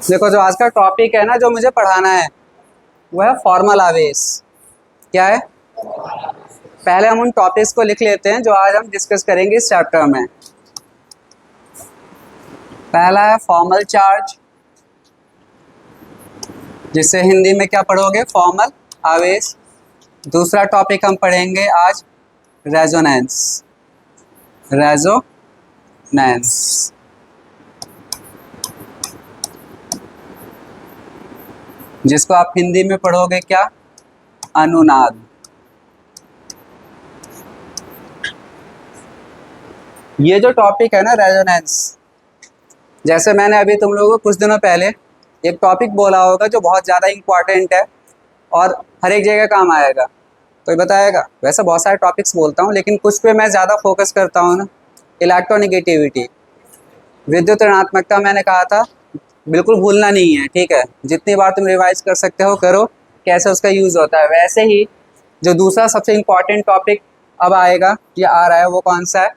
देखो, जो आज का टॉपिक है ना, जो मुझे पढ़ाना है वो है फॉर्मल आवेश। क्या है? पहले हम उन टॉपिक्स को लिख लेते हैं जो आज हम डिस्कस करेंगे इस चैप्टर में। पहला है फॉर्मल चार्ज, जिसे हिंदी में क्या पढ़ोगे? फॉर्मल आवेश। दूसरा टॉपिक हम पढ़ेंगे आज रेजोनेंस। रेजोनेंस, जिसको आप हिंदी में पढ़ोगे क्या? अनुनाद। ये जो टॉपिक है ना रेजोनेंस, जैसे मैंने अभी तुम लोगों को कुछ दिनों पहले एक टॉपिक बोला होगा जो बहुत ज़्यादा इम्पॉर्टेंट है और हर एक जगह काम आएगा, तो ये बताएगा। वैसे बहुत सारे टॉपिक्स बोलता हूँ, लेकिन कुछ पे मैं ज़्यादा फोकस करता हूँ ना। इलेक्ट्रोनिगेटिविटी, विद्युत ऋणात्मकता, मैंने कहा था बिल्कुल भूलना नहीं है, ठीक है? जितनी बार तुम रिवाइज कर सकते हो करो, कैसे उसका यूज़ होता है। वैसे ही जो दूसरा सबसे इम्पॉर्टेंट टॉपिक अब आएगा या आ रहा है, वो कौन सा है?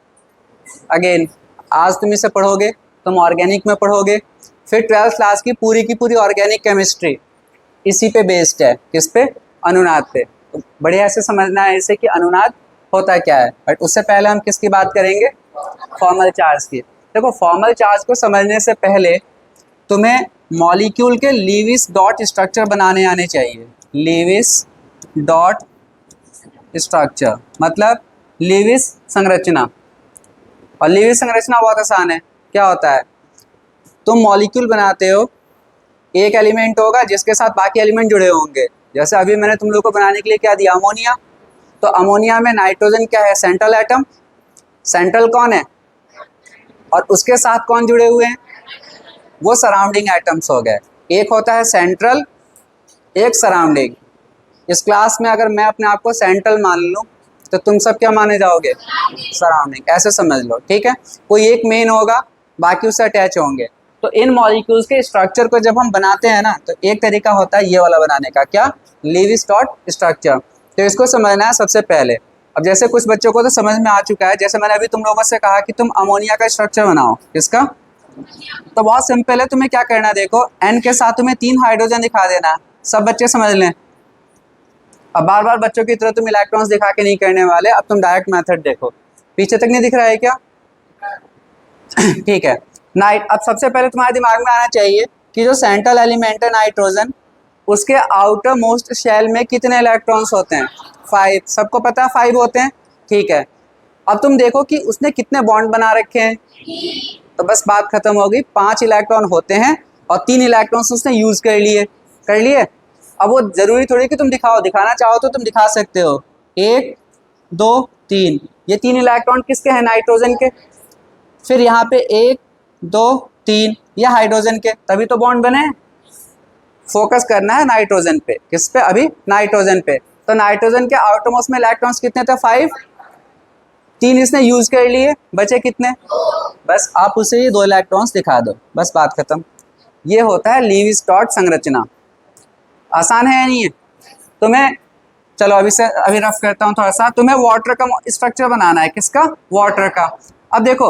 अगेन आज तुम इसे पढ़ोगे, तुम ऑर्गेनिक में पढ़ोगे, फिर 12th क्लास की पूरी ऑर्गेनिक केमिस्ट्री इसी पे बेस्ड है। किस पे? अनुनाद पे। तो बढ़िया से समझना है इसे कि अनुनाद होता क्या है। बट उससे पहले हम किसकी बात करेंगे? फॉर्मल चार्ज की। देखो, फॉर्मल चार्ज को समझने से पहले तुम्हें मॉलिक्यूल के लीविस डॉट स्ट्रक्चर बनाने आने चाहिए। लीविस डॉट स्ट्रक्चर मतलब लीविस संरचना। और लीविस संरचना बहुत आसान है। क्या होता है? तुम मॉलिक्यूल बनाते हो, एक एलिमेंट होगा जिसके साथ बाकी एलिमेंट जुड़े होंगे। जैसे अभी मैंने तुम लोग को बनाने के लिए क्या दिया? अमोनिया। तो अमोनिया में नाइट्रोजन क्या है? Central atom. सेंट्रल कौन है? और उसके साथ कौन जुड़े हुए हैं? वो सराउंडिंग एटम्स हो गए। एक होता है सेंट्रल, एक सराउंडिंग। इस क्लास में अगर मैं अपने आप को सेंट्रल मान लूँ तो तुम सब क्या माने जाओगे? सराउंडिंग। ऐसे समझ लो, ठीक है? कोई एक मेन होगा, बाकी उससे अटैच होंगे। तो इन मॉलिक्यूल्स के स्ट्रक्चर को जब हम बनाते हैं ना, तो एक तरीका होता है ये वाला बनाने का। क्या? Lewis dot structure. तो इसको समझना है सबसे पहले। अब जैसे कुछ बच्चों को तो समझ में आ चुका है, जैसे मैंने अभी तुम लोगों से कहा कि तुम अमोनिया का स्ट्रक्चर बनाओ। किसका? तो बहुत सिंपल है। तुम्हें क्या करना है? देखो, एन के साथ तुम्हें 3 हाइड्रोजन दिखा देना है। सब बच्चे समझ लें। अब बार बार बच्चों की तरह तुम इलेक्ट्रॉन्स दिखा के नहीं करने वाले। अब तुम डायरेक्ट मेथड देखो। पीछे तक नहीं दिख रहा है क्या? ठीक है। नाइट, अब सबसे पहले तुम्हारे दिमाग में आना चाहिए कि जो सेंट्रल एलिमेंट है नाइट्रोजन, उसके आउटर मोस्ट शेल में कितने इलेक्ट्रॉन्स होते हैं? 5। सबको पता है 5 होते हैं, ठीक है? अब तुम देखो कि उसने कितने बॉन्ड बना रखे हैं। तो बस बात खत्म हो गई। 5 इलेक्ट्रॉन होते हैं और 3 इलेक्ट्रॉन्स उसने यूज कर लिए। अब वो जरूरी थोड़ी कि तुम दिखाओ, दिखाना चाहो तो तुम दिखा सकते हो। 1 2 3, ये 3 इलेक्ट्रॉन किसके हैं? नाइट्रोजन के। फिर यहाँ पे 1 2 3, ये हाइड्रोजन के, तभी तो बॉन्ड बने। फोकस करना है नाइट्रोजन पे। किस पे? अभी नाइट्रोजन पे। तो नाइट्रोजन के आउटरमोस्ट में इलेक्ट्रॉन्स कितने थे? 5। 3 इसने यूज कर लिए, बचे कितने? बस आप उसे ये 2 इलेक्ट्रॉन्स दिखा दो, बस बात खत्म। ये होता है लीविस डॉट संरचना। आसान है या नहीं है? तुम्हें, चलो अभी रफ करता हूँ थोड़ा सा। तुम्हें वाटर का स्ट्रक्चर बनाना है। किसका? वाटर का। अब देखो,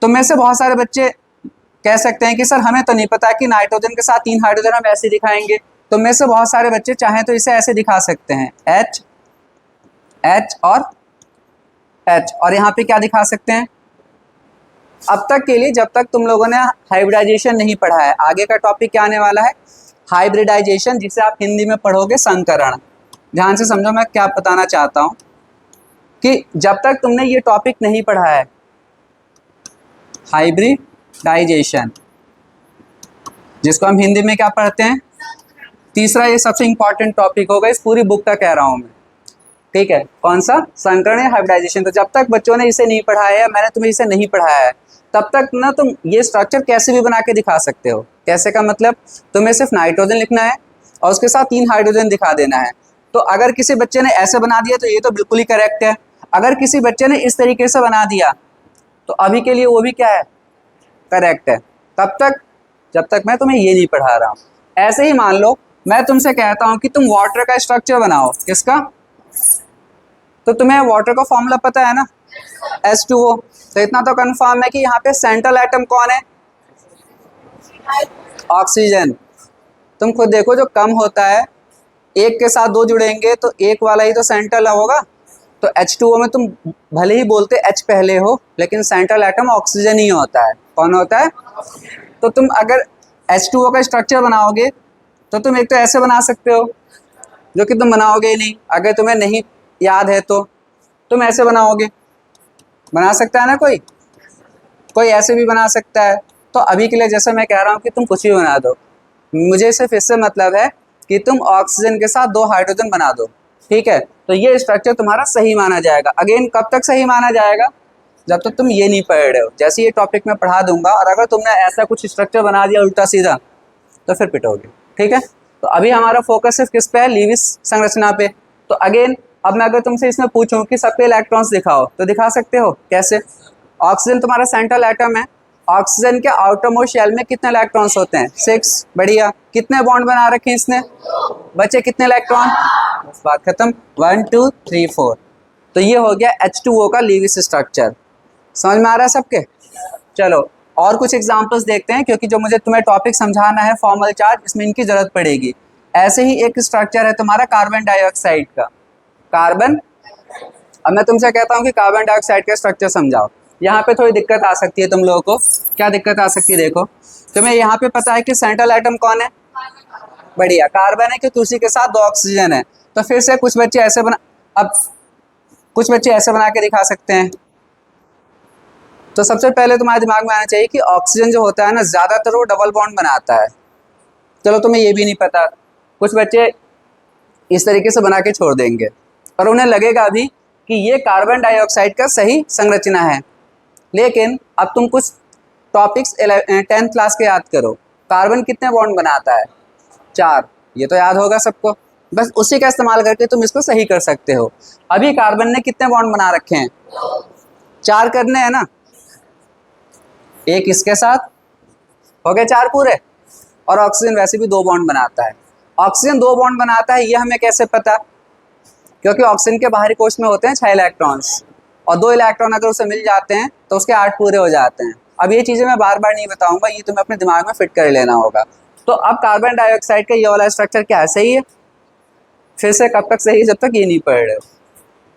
तुम में से बहुत सारे बच्चे कह सकते हैं कि सर हमें तो नहीं पता कि नाइट्रोजन के साथ 3 हाइड्रोजन हम ऐसे दिखाएंगे। तुम में से बहुत सारे बच्चे चाहें तो इसे ऐसे दिखा सकते हैं, H H और H, और यहाँ पे क्या दिखा सकते हैं? अब तक के लिए, जब तक तुम लोगों ने हाइब्रिडाइजेशन नहीं पढ़ा है, आगे का टॉपिक क्या आने वाला है? हाइब्रिडाइजेशन, जिसे आप हिंदी में पढ़ोगे संकरण। ध्यान से समझो मैं क्या बताना चाहता हूँ कि जब तक तुमने ये टॉपिक नहीं पढ़ा है, हाइब्रिडाइजेशन, जिसको हम हिंदी में क्या पढ़ते हैं? तीसरा, ये सबसे इंपॉर्टेंट टॉपिक होगा इस पूरी बुक का, कह रहा हूँ मैं, ठीक है? कौन सा? संकरण या हाइब्रिडाइजेशन। तो जब तक बच्चों ने इसे नहीं पढ़ाया है, मैंने तुम्हें इसे नहीं पढ़ाया है, तब तक ना तुम ये स्ट्रक्चर कैसे भी बना के दिखा सकते हो। कैसे का मतलब? तुम्हें सिर्फ नाइट्रोजन लिखना है और उसके साथ 3 हाइड्रोजन दिखा देना है। तो अगर किसी बच्चे ने ऐसे बना दिया तो ये तो बिल्कुल ही करेक्ट है। अगर किसी बच्चे ने इस तरीके से बना दिया तो अभी के लिए वो भी क्या है? करेक्ट है। तब तक जब तक मैं तुम्हें ये नहीं पढ़ा रहा हूँ। ऐसे ही मान लो मैं तुमसे कहता हूँ कि तुम वाटर का स्ट्रक्चर बनाओ। किसका? तो तुम्हें वाटर का फॉर्मूला पता है ना? H2O। तो इतना तो कंफर्म है कि यहाँ पे सेंट्रल एटम कौन है? ऑक्सीजन। तुम खुद देखो, जो कम होता है एक के साथ दो जुड़ेंगे तो एक वाला ही तो सेंट्रल होगा। तो H2O में तुम भले ही बोलते H पहले हो, लेकिन सेंट्रल एटम ऑक्सीजन ही होता है। कौन होता है? तो तुम अगर H2O का स्ट्रक्चर बनाओगे तो तुम एक तो ऐसे बना सकते हो, जो कि तुम बनाओगे ही नहीं, अगर तुम्हें नहीं याद है तो तुम ऐसे बनाओगे। बना सकता है ना कोई? कोई ऐसे भी बना सकता है। तो अभी के लिए जैसे मैं कह रहा हूँ कि तुम कुछ भी बना दो, मुझे सिर्फ इससे मतलब है कि तुम ऑक्सीजन के साथ दो हाइड्रोजन बना दो, ठीक है? तो ये स्ट्रक्चर तुम्हारा सही माना जाएगा। अगेन कब तक सही माना जाएगा? जब तक तुम ये नहीं पढ़ रहे हो। जैसे ये टॉपिक मैं पढ़ा दूंगा और अगर तुमने ऐसा कुछ स्ट्रक्चर बना दिया उल्टा सीधा, तो फिर पिटोगे, ठीक है? तो अभी हमारा फोकस सिर्फ किस पे है? लीविस संरचना पे। तो अगेन अब मैं अगर तुमसे इसमें पूछूं कि सबके इलेक्ट्रॉन्स दिखाओ, तो दिखा सकते हो। कैसे? ऑक्सीजन तुम्हारा सेंट्रल एटम है। ऑक्सीजन के आउटर मोस्ट शेल में कितने इलेक्ट्रॉन्स होते हैं? 6। बढ़िया। कितने बॉन्ड बना रखे हैं इसने? बचे कितने इलेक्ट्रॉन? बस बात खत्म। 1 2 3 4। तो ये हो गया H2O का लीविस स्ट्रक्चर। समझ में आ रहा है सबके? चलो और कुछ एग्जांपल्स देखते हैं, क्योंकि जो मुझे तुम्हें टॉपिक समझाना है फॉर्मल चार्ज, इसमें इनकी जरूरत पड़ेगी। ऐसे ही एक स्ट्रक्चर है तुम्हारा कार्बन डाइऑक्साइड का। कार्बन, अब मैं तुमसे कहता हूँ कि कार्बन डाइऑक्साइड का स्ट्रक्चर समझाओ। यहाँ पे थोड़ी दिक्कत आ सकती है तुम लोगों को। क्या दिक्कत आ सकती है? देखो, तुम्हें यहाँ पे पता है कि सेंट्रल एटम कौन है? बढ़िया, कार्बन है, क्योंकि उसी के साथ दो ऑक्सीजन है। तो फिर से कुछ बच्चे ऐसे बना, अब कुछ बच्चे ऐसे बना के दिखा सकते हैं। तो सबसे पहले तुम्हारे दिमाग में आना चाहिए कि ऑक्सीजन जो होता है ना, ज़्यादातर वो डबल बॉन्ड बनाता है। चलो तुम्हें ये भी नहीं पता, कुछ बच्चे इस तरीके से बना के छोड़ देंगे और उन्हें लगेगा अभी कि ये कार्बन डाइऑक्साइड का सही संरचना है। लेकिन अब तुम कुछ टॉपिक्स 10th क्लास के याद करो। कार्बन कितने बॉन्ड बनाता है? 4। ये तो याद होगा सबको। बस उसी का इस्तेमाल करके तुम इसको सही कर सकते हो। अभी कार्बन ने कितने बॉन्ड बना रखे हैं? 4 करने हैं ना। एक इसके साथ हो गए 4 पूरे। और ऑक्सीजन वैसे भी 2 बॉन्ड बनाता है। ऑक्सीजन 2 बॉन्ड बनाता है, ये हमें कैसे पता? क्योंकि ऑक्सीजन के बाहरी कोश में होते हैं 6 इलेक्ट्रॉन्स, और 2 इलेक्ट्रॉन अगर उसे मिल जाते हैं तो उसके 8 पूरे हो जाते हैं। अब ये चीज़ें मैं बार बार नहीं बताऊंगा, ये तुम्हें अपने दिमाग में फिट कर लेना होगा। तो अब कार्बन डाइऑक्साइड का ये वाला स्ट्रक्चर क्या है? सही है। फिर से कब तक सही है? जब तक ये नहीं पढ़ रहे हो।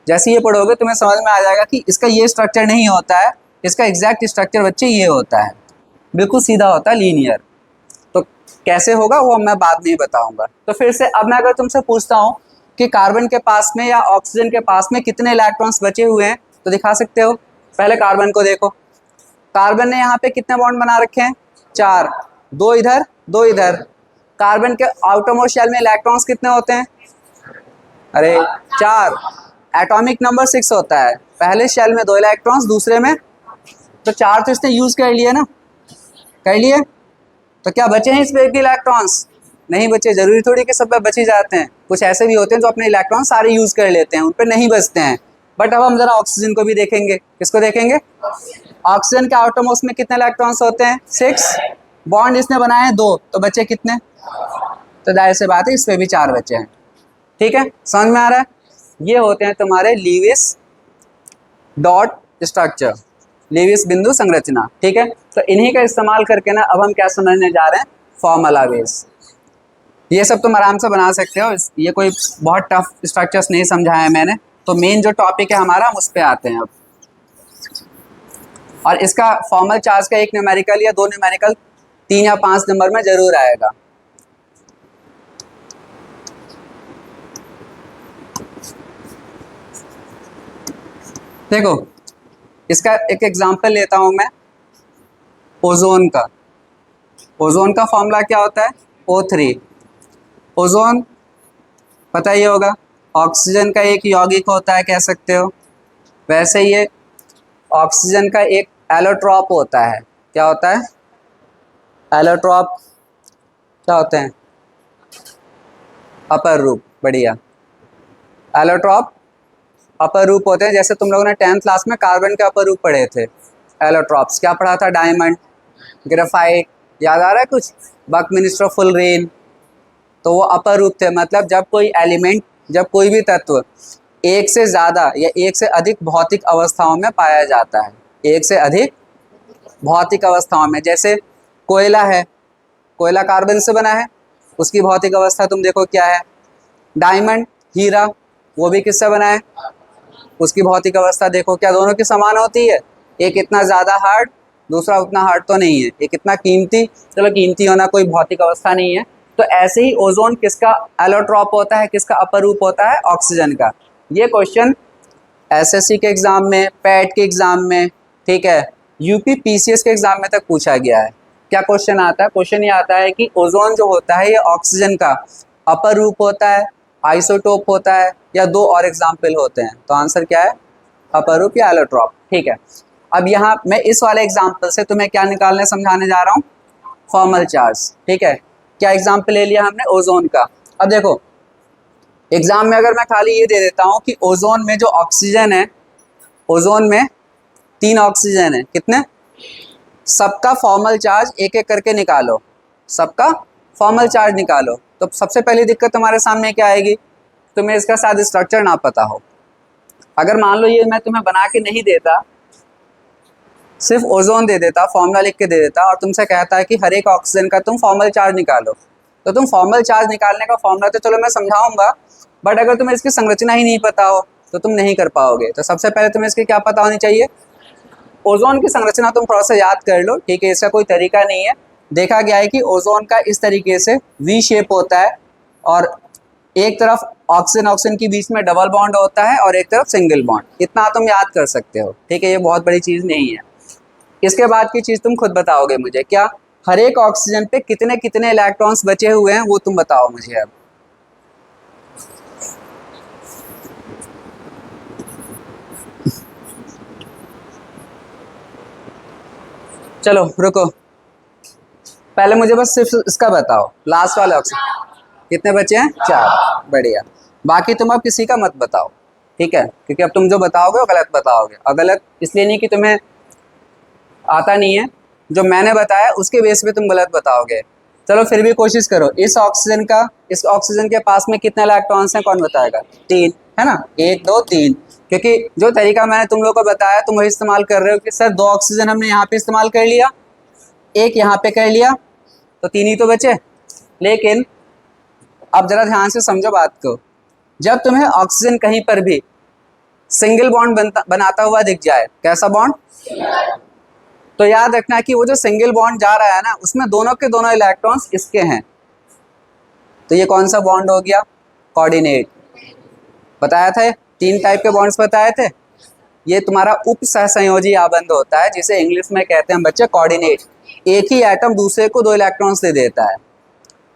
जैसे ये पढ़ोगे तुम्हें समझ में आ जाएगा कि इसका ये स्ट्रक्चर नहीं होता है, इसका एग्जैक्ट स्ट्रक्चर बच्चे ये होता है, बिल्कुल सीधा होता है, लीनियर। तो कैसे होगा वो मैं बाद में बताऊंगा। तो फिर से अब मैं अगर तुमसे पूछता हूँ कि कार्बन के पास में या ऑक्सीजन के पास में कितने इलेक्ट्रॉन्स बचे हुए हैं, तो दिखा सकते हो। पहले कार्बन को देखो, कार्बन ने यहाँ पे कितने बॉन्ड बना रखे हैं? 4। 2 इधर 2 इधर। कार्बन के आउटर मोस्ट शेल में इलेक्ट्रॉन्स कितने होते हैं? अरे 4। एटॉमिक नंबर 6 होता है। पहले शेल में 2 इलेक्ट्रॉन्स, दूसरे में तो 4 तो इसने यूज कर लिए ना, कर लिए। तो क्या बचे हैं इस पे भी इलेक्ट्रॉन्स? नहीं बचे। जरूरी थोड़ी कि सब पे बच ही जाते हैं, कुछ ऐसे भी होते हैं जो अपने इलेक्ट्रॉन सारे यूज कर लेते हैं, उन पे नहीं बचते हैं। बट अब हम जरा ऑक्सीजन को भी देखेंगे। किसको देखेंगे? ऑक्सीजन के आउटर मोस्ट में कितने इलेक्ट्रॉन्स होते हैं? 6। बॉन्ड इसने बनाए हैं 2, तो बचे कितने? तो जाहिर सी बात है इस पे भी 4 बचे हैं। ठीक है, समझ में आ रहा है? ये होते हैं तुम्हारे लीविस डॉट स्ट्रक्चर, लीविस बिंदु संरचना। ठीक है, तो इन्हीं का इस्तेमाल करके ना अब हम क्या समझने जा रहे हैं? Formula base. ये सब तुम आराम से बना सकते हो, ये कोई बहुत टफ स्ट्रक्चर्स नहीं समझाया है मैंने। तो मेन जो टॉपिक है हमारा, हम उस पर आते हैं अब। और इसका फॉर्मल चार्ज का 1 न्यूमेरिकल या 2 न्यूमेरिकल 3 या 5 नंबर में जरूर आएगा। देखो, इसका एक एग्जांपल लेता हूं मैं, ओजोन का। ओजोन का फॉर्मूला क्या होता है? O3। ओजोन पता ही होगा, ऑक्सीजन का एक यौगिक होता है, कह सकते हो। वैसे ये ऑक्सीजन का एक एलोट्रॉप होता है। क्या होता है? एलोट्रॉप। क्या होते हैं? अपर रूप। बढ़िया, एलोट्रॉप अपर रूप होते हैं। जैसे तुम लोगों ने 10th क्लास में कार्बन के अपर रूप पढ़े थे, एलोट्रॉप्स। क्या पढ़ा था? डायमंड, ग्रेफाइट, याद आ रहा है कुछ? बकमिंस्टर फुलरेन। तो वो अपर रूप थे। मतलब जब कोई एलिमेंट, जब कोई भी तत्व एक से ज़्यादा या एक से अधिक भौतिक अवस्थाओं में पाया जाता है, एक से अधिक भौतिक अवस्थाओं में। जैसे कोयला है, कोयला कार्बन से बना है, उसकी भौतिक अवस्था तुम देखो क्या है। डायमंड, हीरा, वो भी किससे बना है, उसकी भौतिक अवस्था देखो क्या दोनों की समान होती है। एक इतना ज़्यादा हार्ड, दूसरा उतना हार्ड तो नहीं है। एक इतना कीमती, चलो कीमती होना कोई भौतिक अवस्था नहीं है। तो ऐसे ही ओजोन किसका एलोट्रॉप होता है, किसका अपर रूप होता है, ऑक्सीजन का। ये क्वेश्चन एसएससी के एग्ज़ाम में, पैट के एग्ज़ाम में, ठीक है, यूपी पीसीएस के एग्ज़ाम में तक पूछा गया है। क्या क्वेश्चन आता है, क्वेश्चन ये आता है कि ओजोन जो होता है ये ऑक्सीजन का अपर रूप होता है, आइसोटोप होता है, या दो और एग्जाम्पल होते हैं। तो आंसर क्या है, अपर रूप या एलोट्रॉप। ठीक है, अब यहाँ मैं इस वाले एग्जाम्पल से तुम्हें क्या निकालने समझाने जा रहा हूँ, फॉर्मल चार्ज। ठीक है, क्या एग्जाम्पल ले लिया हमने ओजोन का। अब देखो एग्जाम में अगर मैं खाली ये दे देता हूँ कि ओजोन में जो ऑक्सीजन है, ओजोन में 3 ऑक्सीजन है, कितने, सबका फॉर्मल चार्ज एक एक करके निकालो, सबका फॉर्मल चार्ज निकालो। तो सबसे पहली दिक्कत तुम्हारे सामने क्या आएगी, तुम्हें इसका शायद स्ट्रक्चर ना पता हो। अगर मान लो ये मैं तुम्हें बना के नहीं देता, सिर्फ ओजोन दे देता, फॉर्मूला लिख के दे देता और तुमसे कहता है कि हर एक ऑक्सीजन का तुम फॉर्मल चार्ज निकालो, तो तुम फॉर्मल चार्ज निकालने का फॉर्मूला तो चलो मैं समझाऊंगा, बट अगर तुम्हें इसकी संरचना ही नहीं पता हो तो तुम नहीं कर पाओगे। तो सबसे पहले तुम्हें इसकी क्या पता होनी चाहिए, ओजोन की संरचना तुम थोड़ा सा याद कर लो। ठीक है, इसका कोई तरीका नहीं है। देखा गया है कि ओजोन का इस तरीके से वी शेप होता है और एक तरफ ऑक्सीजन ऑक्सीजन के बीच में डबल बॉन्ड होता है और एक तरफ सिंगल बॉन्ड। इतना तुम याद कर सकते हो। ठीक है, ये बहुत बड़ी चीज़ नहीं है। इसके बाद की चीज़ तुम खुद बताओगे मुझे, क्या हर एक ऑक्सीजन पे कितने कितने इलेक्ट्रॉन्स बचे हुए हैं वो तुम बताओ मुझे। अब चलो रुको, पहले मुझे बस सिर्फ इसका बताओ, लास्ट वाले ऑक्सीजन कितने बचे हैं, 4। बढ़िया, बाकी तुम अब किसी का मत बताओ। ठीक है, क्योंकि अब तुम जो बताओगे वो गलत बताओगे। और गलत इसलिए नहीं कि तुम्हें आता नहीं है, जो मैंने बताया उसके बेस पे तुम गलत बताओगे। चलो फिर भी कोशिश करो। इस ऑक्सीजन के पास में कितने इलेक्ट्रॉन्स हैं, कौन बताएगा, 3 है ना, 1 2 3। क्योंकि जो तरीका मैंने तुम लोगों को बताया तुम वही इस्तेमाल कर रहे हो कि सर 2 ऑक्सीजन हमने यहाँ पे इस्तेमाल कर लिया, 1 यहाँ पे कर लिया, तो 3 ही तो बचे। लेकिन अब जरा ध्यान से समझो बात को, जब तुम्हें ऑक्सीजन कहीं पर भी सिंगल बॉन्ड बनाता हुआ दिख जाए, कैसा बॉन्ड, तो याद रखना कि वो जो सिंगल बॉन्ड जा रहा है ना, उसमें दोनों के दोनों इलेक्ट्रॉन्स इसके हैं। तो ये कौन सा बॉन्ड हो गया, कोऑर्डिनेट। बताया था 3 टाइप के बॉन्ड्स बताए थे। ये तुम्हारा उप सहसंयोजी आबंध होता है, जिसे इंग्लिश में कहते हैं बच्चे कोऑर्डिनेट। एक ही एटम दूसरे को 2 इलेक्ट्रॉन्स दे देता है।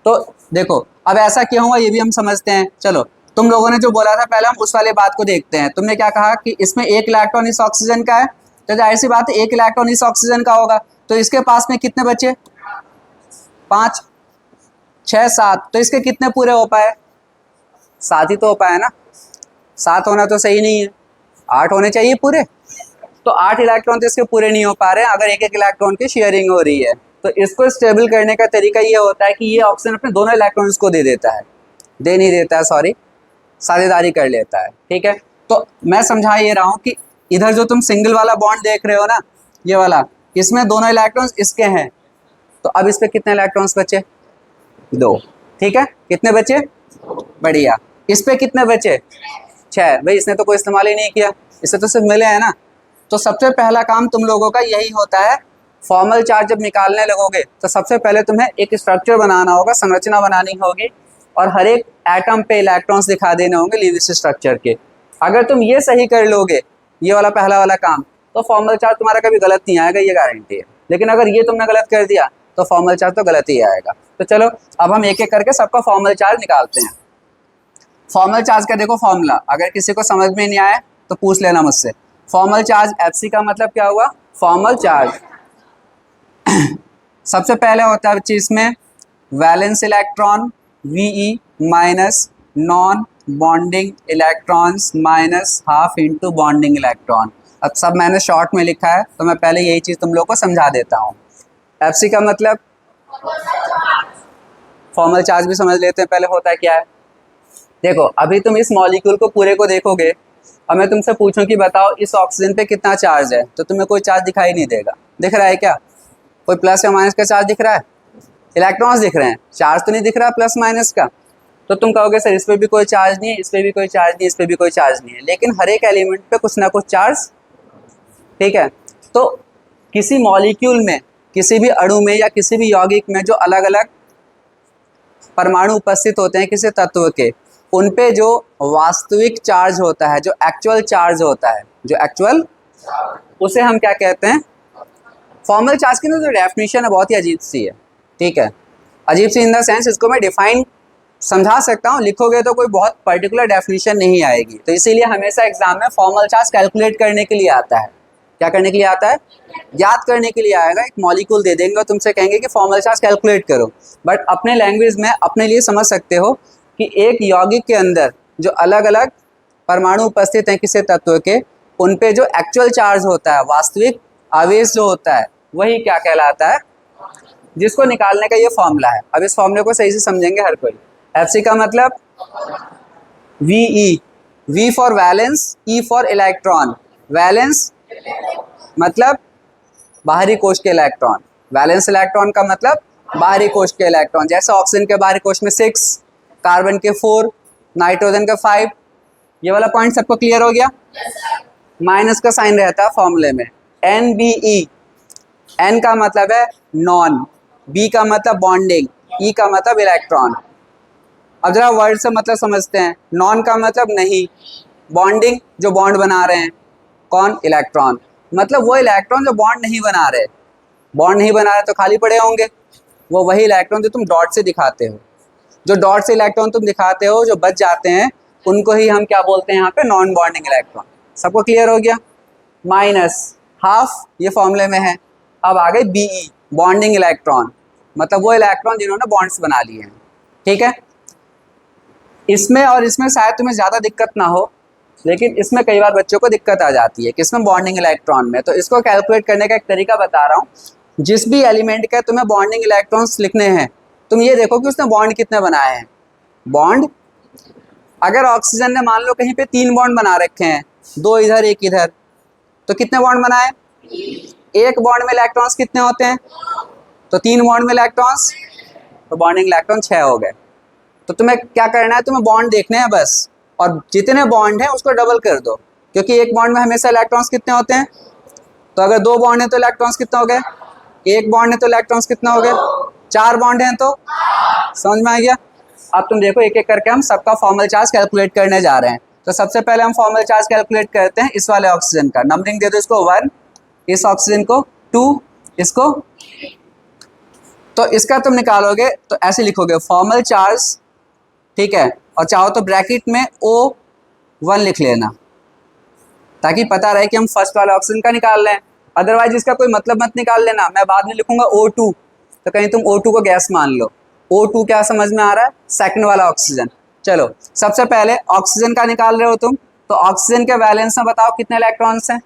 तो देखो अब ऐसा क्यों हुआ ये भी हम समझते हैं। चलो तुम लोगों ने जो बोला था पहले हम उस वाले बात को देखते हैं। तुमने क्या कहा कि इसमें 1 इलेक्ट्रॉन इस ऑक्सीजन का है, तो जाहिर सी बात है 1 इलेक्ट्रॉन इस ऑक्सीजन का होगा। तो इसके पास में कितने बचे, 5 6 7, तो इसके कितने पूरे हो पाए, 7 ही तो हो पाए ना। 7 होना तो सही नहीं है, 8 होने चाहिए पूरे। तो 8 इलेक्ट्रॉन तो इसके पूरे नहीं हो पा रहे हैं अगर एक एक इलेक्ट्रॉन की शेयरिंग हो रही है। तो इसको स्टेबल करने का तरीका ये होता है कि ये ऑक्सीजन अपने दोनों इलेक्ट्रॉन्स को दे देता है, दे नहीं देता है सॉरी, साझेदारी कर लेता है। ठीक है, तो मैं समझा ये रहा हूँ कि इधर जो तुम सिंगल वाला बॉन्ड देख रहे हो ना, ये वाला, इसमें दोनों इलेक्ट्रॉन्स इसके हैं। तो अब इस पे कितने इलेक्ट्रॉन्स बचे, 2। ठीक है, कितने बचे, बढ़िया। इस पे कितने बचे, 6। भाई इसने तो कोई इस्तेमाल ही नहीं किया, इससे तो सिर्फ मिले हैं ना। तो सबसे पहला काम तुम लोगों का यही होता है, फॉर्मल चार्ज जब निकालने लगोगे तो सबसे पहले तुम्हें एक स्ट्रक्चर बनाना होगा, संरचना बनानी होगी और हर एक एटम पे इलेक्ट्रॉन्स दिखा देने होंगे लीविस स्ट्रक्चर के। अगर तुम ये सही कर लोगे, ये वाला पहला वाला काम, तो फॉर्मल चार्ज तुम्हारा कभी गलत नहीं आएगा, ये गारंटी है। लेकिन अगर ये तुमने गलत कर दिया तो फॉर्मल चार्ज तो गलत ही आएगा। तो चलो अब हम एक एक करके सबका फॉर्मल चार्ज निकालते हैं। फॉर्मल चार्ज का देखो फॉर्मूला, अगर किसी को समझ में नहीं आया तो पूछ लेना मुझसे। फॉर्मल चार्ज एफसी का मतलब क्या हुआ, फॉर्मल चार्ज। सबसे पहले होता है बच्चे इसमें valence electron VE minus non bonding electrons minus half into bonding electron. अब सब मैंने शॉर्ट में लिखा है तो मैं पहले यही चीज़ तुम लोग को समझा देता हूँ। एफसी का मतलब फॉर्मल चार्ज भी समझ लेते हैं पहले होता है क्या है। देखो अभी तुम इस मॉलिक्यूल को पूरे को देखोगे और मैं तुमसे पूछूं कि बताओ इस ऑक्सीजन पे कितना चार्ज है, तो तुम्हें कोई चार्ज दिखाई नहीं देगा। दिख रहा है क्या, कोई प्लस या माइनस का चार्ज दिख रहा है, इलेक्ट्रॉन्स दिख रहे हैं, चार्ज तो नहीं दिख रहा प्लस माइनस का। तो तुम कहोगे सर इस पर भी कोई चार्ज नहीं है, इस पर भी कोई चार्ज नहीं है, इस पर भी कोई चार्ज नहीं है, लेकिन हर एक एलिमेंट पे कुछ ना कुछ चार्ज, ठीक है। तो किसी मॉलिक्यूल में, किसी भी अणु में या किसी भी यौगिक में जो अलग अलग परमाणु उपस्थित होते हैं किसी तत्व के, उन पे जो वास्तविक चार्ज होता है, जो एक्चुअल चार्ज होता है, जो एक्चुअल, उसे हम क्या कहते हैं? फॉर्मल चार्ज की ना जो डेफिनेशन है बहुत ही अजीब सी है, ठीक है। अजीब सी इन द सेंस, इसको मैं डिफाइन समझा सकता हूँ, लिखोगे तो कोई बहुत पर्टिकुलर डेफिनेशन नहीं आएगी। तो इसीलिए हमेशा एग्जाम में फॉर्मल चार्ज कैलकुलेट करने के लिए आता है। क्या करने के लिए आता है? याद करने के लिए आएगा। एक मॉलिक्यूल दे देंगे और तुमसे कहेंगे कि फॉर्मल चार्ज कैलकुलेट करो, बट अपने लैंग्वेज में अपने लिए समझ सकते हो कि एक यौगिक के अंदर जो अलग अलग परमाणु उपस्थित हैं किसी तत्व के, उन पे जो एक्चुअल चार्ज होता है, वास्तविक आवेश जो होता है, वही क्या कहलाता है, जिसको निकालने का ये फॉर्मूला है। अब इस फॉर्मूले को सही से समझेंगे हर कोई। एफसी का मतलब VE, V for valence, E for electron. Valence मतलब बाहरी कोश के इलेक्ट्रॉन, वैलेंस इलेक्ट्रॉन का मतलब बाहरी कोश के इलेक्ट्रॉन। जैसे ऑक्सीजन के बाहरी कोश में 6, कार्बन के 4, नाइट्रोजन का 5। ये वाला पॉइंट सबको क्लियर हो गया? माइनस का साइन रहता है फॉर्मूले में, NBE। N का मतलब है नॉन, B का मतलब बॉन्डिंग, E का मतलब इलेक्ट्रॉन। अब जरा वर्ड से मतलब समझते हैं। नॉन का मतलब नहीं, बॉन्डिंग जो बॉन्ड बना रहे हैं, कौन? इलेक्ट्रॉन। मतलब वो इलेक्ट्रॉन जो बॉन्ड नहीं बना रहे, बॉन्ड नहीं बना रहे तो खाली पड़े होंगे, वो वही इलेक्ट्रॉन जो तुम डॉट से दिखाते हो। जो डॉट से इलेक्ट्रॉन तुम दिखाते हो जो बच जाते हैं, उनको ही हम क्या बोलते हैं यहाँ पे? Non bonding electron. सबको क्लियर हो गया? माइनस हाफ ये फॉर्मूले में है। अब आ गए BE, बॉन्डिंग इलेक्ट्रॉन, मतलब वो इलेक्ट्रॉन जिन्होंने बॉन्ड्स बना लिए हैं, ठीक है। इसमें और इसमें शायद तुम्हें ज़्यादा दिक्कत ना हो, लेकिन इसमें कई बार बच्चों को दिक्कत आ जाती है, किसमें? बॉन्डिंग इलेक्ट्रॉन में। तो इसको कैलकुलेट करने का एक तरीका बता रहा हूँ। जिस भी एलिमेंट के तुम्हें बॉन्डिंग इलेक्ट्रॉन्स लिखने हैं, तुम ये देखो कि उसने बॉन्ड कितने बनाए हैं। बॉन्ड अगर ऑक्सीजन ने मान लो कहीं पे 3 बॉन्ड बना रखे हैं, 2 इधर 1 इधर, तो कितने बॉन्ड बनाए? एक बॉन्ड में इलेक्ट्रॉन्स कितने होते हैं? तो 3 बॉन्ड में इलेक्ट्रॉन्स, तो बॉन्डिंग इलेक्ट्रॉन 6 हो गए। तो तुम्हें क्या करना है? तुम्हें बॉन्ड देखने हैं बस, और जितने बॉन्ड हैं उसको डबल कर दो, क्योंकि एक बॉन्ड में हमेशा इलेक्ट्रॉन्स कितने होते हैं? तो अगर 2 बॉन्ड है तो इलेक्ट्रॉन्स कितने हो गए? 1 बॉन्ड है तो इलेक्ट्रॉन्स कितना हो गए? 4 बॉन्ड हैं तो, समझ में आ गया? अब तुम देखो एक एक करके हम सबका फॉर्मल चार्ज कैलकुलेट करने जा रहे हैं। तो सबसे पहले हम फॉर्मल चार्ज कैलकुलेट करते हैं इस वाले ऑक्सीजन का। नंबरिंग दे दो इसको 1, इस ऑक्सीजन को 2, इसको। तो इसका तुम निकालोगे तो ऐसे लिखोगे फॉर्मल चार्ज, ठीक है, और चाहो तो ब्रैकेट में O1 लिख लेना, ताकि पता रहे कि हम फर्स्ट वाले ऑक्सीजन का निकाल रहे हैं। अदरवाइज इसका कोई मतलब मत निकाल लेना, मैं बाद में लिखूंगा O2, तो कहीं तुम O2 को गैस मान लो। O2 क्या समझ में आ रहा है? सेकंड वाला ऑक्सीजन। चलो सबसे पहले ऑक्सीजन का निकाल रहे हो तुम, तो ऑक्सीजन के वैलेंस में बताओ कितने इलेक्ट्रॉन्स हैं?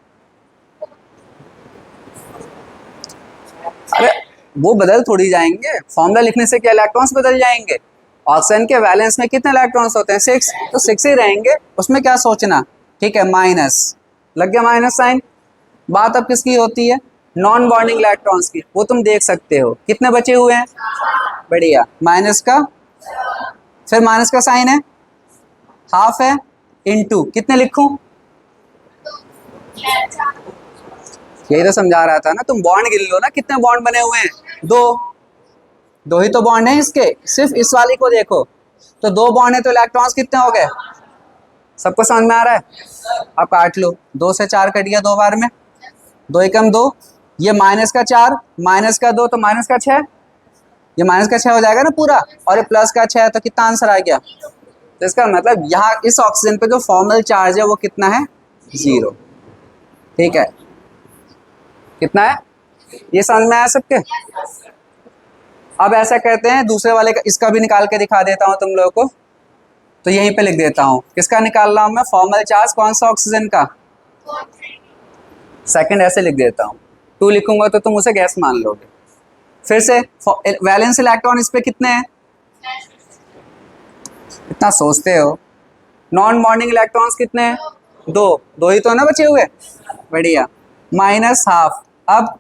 अरे वो बदल थोड़ी जाएंगे, फॉर्मूला लिखने से क्या इलेक्ट्रॉन्स बदल जाएंगे? ऑक्सीजन के वैलेंस में कितने इलेक्ट्रॉन्स होते हैं? 6, तो 6 ही रहेंगे, उसमें क्या सोचना, ठीक है। माइनस लग गया, माइनस साइन। बात अब किसकी होती है? नॉन बॉन्डिंग इलेक्ट्रॉन्स की। वो तुम देख सकते हो कितने बचे हुए हैं, बढ़िया, माइनस का, फिर माइनस का साइन है, हाफ है, इनटू कितने लिखूं? यही तो समझा रहा था ना, तुम बॉन्ड गिन लो ना, कितने बॉन्ड बने हुए हैं? 2 ही तो बॉन्ड है इसके, सिर्फ इस वाली को देखो, तो 2 बॉन्ड है तो इलेक्ट्रॉन्स कितने हो गए? सबको समझ में आ रहा है? अब काट लो, 2 से 4 कट गया 2 बार में, 2 एकम 2, ये माइनस का 4, माइनस का 2 तो माइनस का 6, ये माइनस का 6 हो जाएगा ना पूरा, और ये प्लस का 6, तो कितना आंसर आ गया? तो इसका मतलब यहाँ इस ऑक्सीजन पे जो फॉर्मल चार्ज है वो कितना है? 0, ठीक है। कितना है? ये समझ में आया सबके? अब ऐसा करते हैं दूसरे वाले का, इसका भी निकाल के दिखा देता हूँ तुम लोगों को। तो यहीं पे लिख देता हूँ, किसका निकाल रहा हूँ मैं? फॉर्मल चार्ज कौन सा ऑक्सीजन का? सेकंड ऐसे लिख देता हूँ, 2 लिखूंगा तो तुम उसे गैस मान लोगे। फिर से वैलेंस इलेक्ट्रॉन इस पे कितने हैं? इतना सोचते हो। नॉन बॉन्डिंग इलेक्ट्रॉन्स कितने हैं? 2 ही तो ना बचे हुए, बढ़िया, माइनस हाफ। अब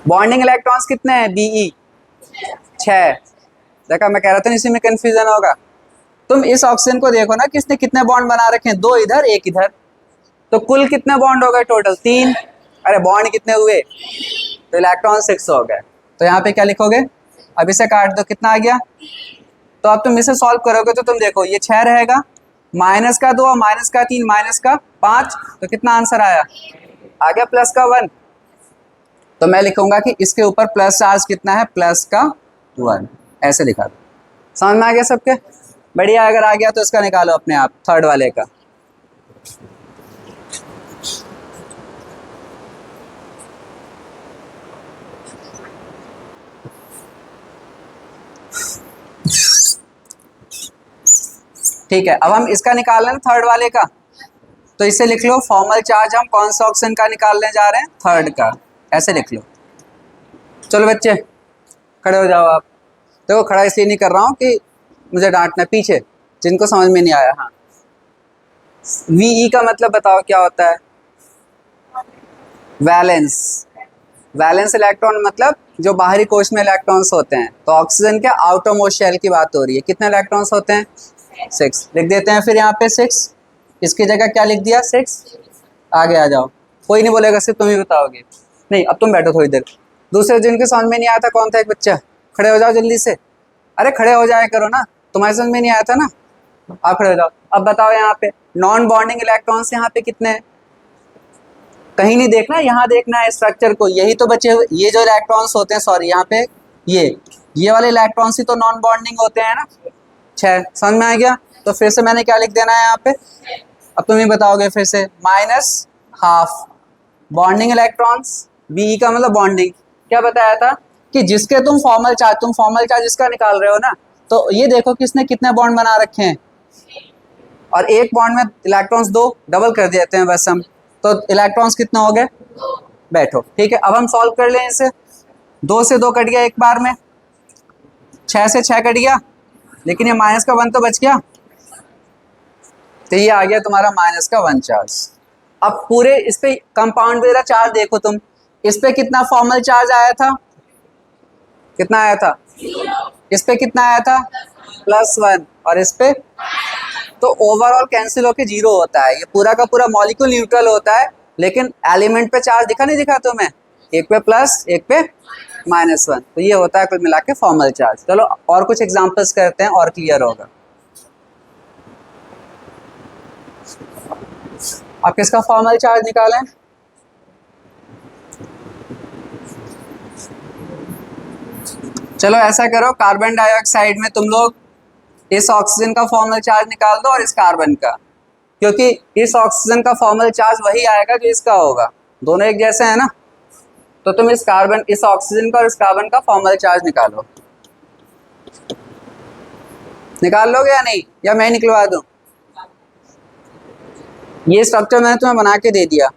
बॉन्डिंग इलेक्ट्रॉन्स कितने हैं Be 6। देखा, मैं कह रहा था इसी में कंफ्यूजन होगा। तुम इस ऑक्सीजन को देखो ना, किसने कितने बॉन्ड बना रखे हैं, 2 इधर 1 इधर, तो कुल कितने बॉन्ड हो गए टोटल 3। अरे बॉन्ड कितने हुए, तो इलेक्ट्रॉन 6 हो गए। तो यहाँ पे क्या लिखोगे, अब इसे काट दो, कितना आ गया। तो अब तुम इसे सॉल्व करोगे तो तुम देखो ये 6 रहेगा, माइनस का 2 और माइनस का 3 माइनस का 5, तो कितना आंसर आया, आ गया प्लस का 1। तो मैं लिखूंगा कि इसके ऊपर प्लस चार्ज कितना है, प्लस का 1, ऐसे लिखा दो। समझ में आ गया सबके, बढ़िया। अगर आ गया तो इसका निकालो अपने आप, थर्ड वाले का। ठीक है, अब हम इसका निकाल रहे हैं थर्ड वाले का, तो इसे लिख लो फॉर्मल चार्ज हम कौन सा ऑक्सीजन का निकालने जा रहे हैं, थर्ड का, ऐसे लिख लो। चलो बच्चे खड़े हो जाओ आप। देखो खड़ा इसलिए नहीं कर रहा हूँ कि मुझे डांटना, पीछे जिनको समझ में नहीं आया। हाँ, Ve का मतलब बताओ क्या होता है, वैलेंस। वैलेंस इलेक्ट्रॉन मतलब जो बाहरी कोश में इलेक्ट्रॉन्स होते हैं। तो ऑक्सीजन के आउटरमोस्ट शेल की बात हो रही है, कितने इलेक्ट्रॉन्स होते हैं, 6 लिख देते हैं। फिर यहाँ पे 6, इसकी जगह क्या लिख दिया, 6। आगे आ जाओ, कोई नहीं बोलेगा, सिर्फ तुम ही बताओगे। नहीं, अब तुम बैठो थोड़ी देर। दूसरे जिनके समझ में नहीं आया था कौन था, एक बच्चा, खड़े हो जाओ जल्दी से। अरे खड़े हो जाया करो ना, तुम्हारे समझ में नहीं आया था ना, आप खड़े हो जाओ। अब बताओ यहाँ पे नॉन बॉन्डिंग इलेक्ट्रॉन्स यहाँ पे कितने हैं, कहीं नहीं देखना, यहाँ देखना है स्ट्रक्चर को। यही तो बचे हुए, ये जो इलेक्ट्रॉन्स होते हैं, सॉरी यहाँ पे ये वाले इलेक्ट्रॉन्स ही तो नॉन बॉन्डिंग होते हैं ना, 6। समझ में आ गया। तो फिर से मैंने क्या लिख देना है यहाँ पे, अब तुम ही बताओगे फिर से, -12 बॉन्डिंग इलेक्ट्रॉन्स। Be का मतलब बॉन्डिंग। क्या बताया था कि जिसके तुम फॉर्मल चार्ज इसका निकाल रहे हो ना, तो ये देखो किसने कितने बॉन्ड बना रखे हैं, और एक बॉन्ड में इलेक्ट्रॉन्स 2, डबल कर देते हैं बस हम, तो इलेक्ट्रॉन्स कितने हो गए। बैठो, ठीक है। अब हम सॉल्व कर लें इसे। 2 से 2 कट गया एक बार में, 6 से 6 कट गया, लेकिन ये माइनस का 1 तो बच गया, तो ये आ गया तुम्हारा -1 चार्ज। अब पूरे इस पे कंपाउंड वगैरह चार्ज देखो तुम, इस पे कितना फॉर्मल चार्ज आया था, कितना आया था, इस पे कितना आया था, +1, और इस पे तो ओवरऑल कैंसिल होके 0 होता है। ये पूरा का पूरा मॉलिक्यूल न्यूट्रल होता है, लेकिन एलिमेंट पे चार्ज दिखा नहीं दिखा तुम्हें, एक पे प्लस एक पे -1, तो ये होता है कुल मिला के फॉर्मल चार्ज। चलो और कुछ एग्जांपल्स करते हैं और क्लियर होगा। आप किसका फॉर्मल चार्ज निकालें, चलो ऐसा करो, कार्बन डाइऑक्साइड में तुम लोग इस ऑक्सीजन का फॉर्मल चार्ज निकाल दो और इस कार्बन का, क्योंकि इस ऑक्सीजन का फॉर्मल चार्ज वही आएगा जो इसका होगा, दोनों एक जैसे हैं ना। तो तुम इस ऑक्सीजन का और इस कार्बन का फॉर्मल चार्ज निकालो। निकाल लोगे या नहीं, या मैं निकलवा दूं, ये स्ट्रक्चर मैंने तुम्हें बना के दे दिया।